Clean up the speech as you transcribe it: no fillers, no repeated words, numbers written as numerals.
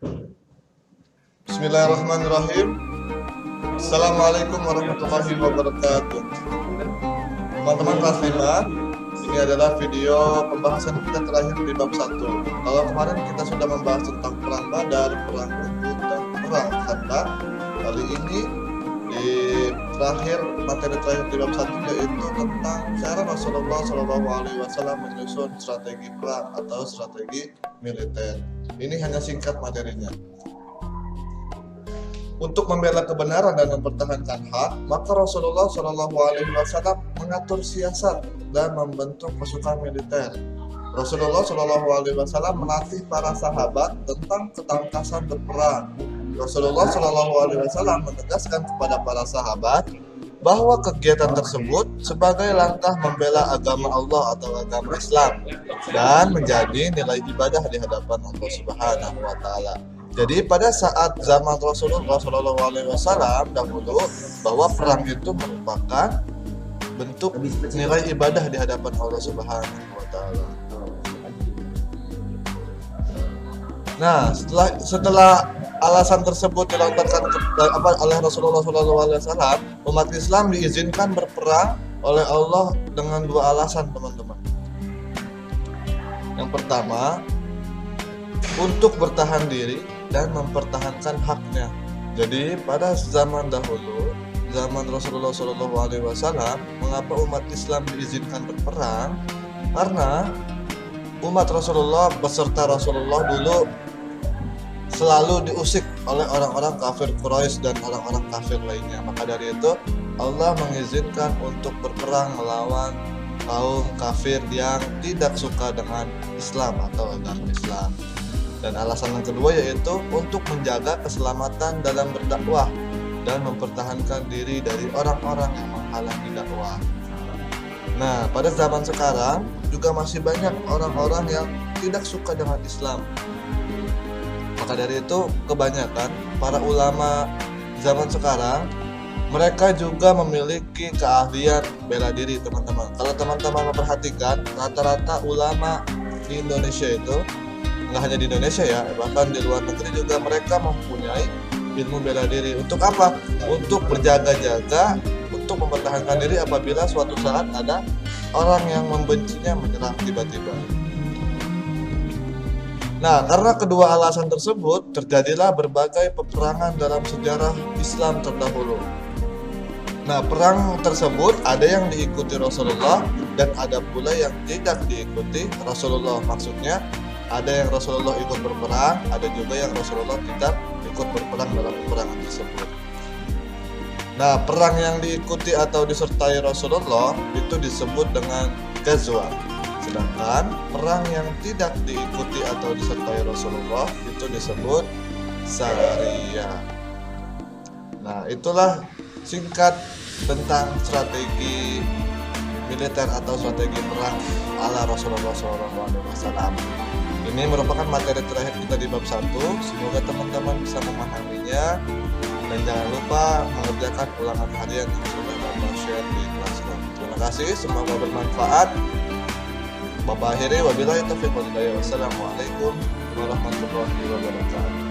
Bismillahirrahmanirrahim. Assalamualaikum warahmatullahi wabarakatuh. Teman-teman kelas 5, ini adalah video pembahasan kita terakhir di bab 1. Kalau kemarin kita sudah membahas tentang perang Badar, perang Uhud, dan perang Khandaq, kali ini di materi terakhir di bab 1 yaitu tentang cara Rasulullah SAW menyusun strategi perang atau strategi militer. Ini hanya singkat materinya. Untuk membela kebenaran dan mempertahankan hak, maka Rasulullah SAW mengatur siasat dan membentuk pasukan militer. Rasulullah SAW melatih para sahabat tentang ketangkasan berperang. Rasulullah SAW menegaskan kepada para sahabat bahwa kegiatan tersebut sebagai langkah membela agama Allah atau agama Islam dan menjadi nilai ibadah di hadapan Allah Subhanahu wa Ta'ala. Jadi pada saat zaman Rasulullah SAW dahulu, bahwa perang itu merupakan bentuk nilai ibadah di hadapan Allah Subhanahu wa Ta'ala. Nah, setelah alasan tersebut dilontarkan oleh Rasulullah SAW, umat Islam diizinkan berperang oleh Allah dengan dua alasan, teman-teman. Yang pertama, untuk bertahan diri dan mempertahankan haknya. Jadi pada zaman dahulu, zaman Rasulullah SAW, mengapa umat Islam diizinkan berperang? Karena umat Rasulullah beserta Rasulullah dulu selalu diusik oleh orang-orang kafir Quraisy dan orang-orang kafir lainnya. Maka dari itu Allah mengizinkan untuk berperang melawan kaum kafir yang tidak suka dengan Islam atau agama Islam. Dan alasan yang kedua yaitu untuk menjaga keselamatan dalam berdakwah dan mempertahankan diri dari orang-orang yang menghalangi dakwah. Nah, pada zaman sekarang juga masih banyak orang-orang yang tidak suka dengan Islam. Maka dari itu kebanyakan para ulama zaman sekarang mereka juga memiliki keahlian bela diri, teman-teman. Kalau teman-teman memperhatikan, rata-rata ulama di Indonesia itu, nggak hanya di Indonesia ya, bahkan di luar negeri juga mereka mempunyai ilmu bela diri. Untuk apa? Untuk berjaga-jaga, untuk mempertahankan diri apabila suatu saat ada orang yang membencinya menyerang tiba-tiba. Nah, karena kedua alasan tersebut, terjadilah berbagai peperangan dalam sejarah Islam terdahulu. Nah, perang tersebut ada yang diikuti Rasulullah dan ada pula yang tidak diikuti Rasulullah. Maksudnya, ada yang Rasulullah ikut berperang, ada juga yang Rasulullah tidak ikut berperang dalam peperangan tersebut. Nah, perang yang diikuti atau disertai Rasulullah itu disebut dengan Ghazwa. Sedangkan perang yang tidak diikuti atau disertai Rasulullah itu disebut Sariyah. Nah, itulah singkat tentang strategi militer atau strategi perang ala Rasulullah SAW. Ini merupakan materi terakhir kita di bab 1. Semoga teman-teman bisa memahaminya dan jangan lupa mengerjakan ulangan harian yang sudah Bapak share di Classroom. Terima kasih, semoga bermanfaat. Bapak akhiri, wabillahi taufiq wal hidayah. Wassalamualaikum warahmatullahi wabarakatuh.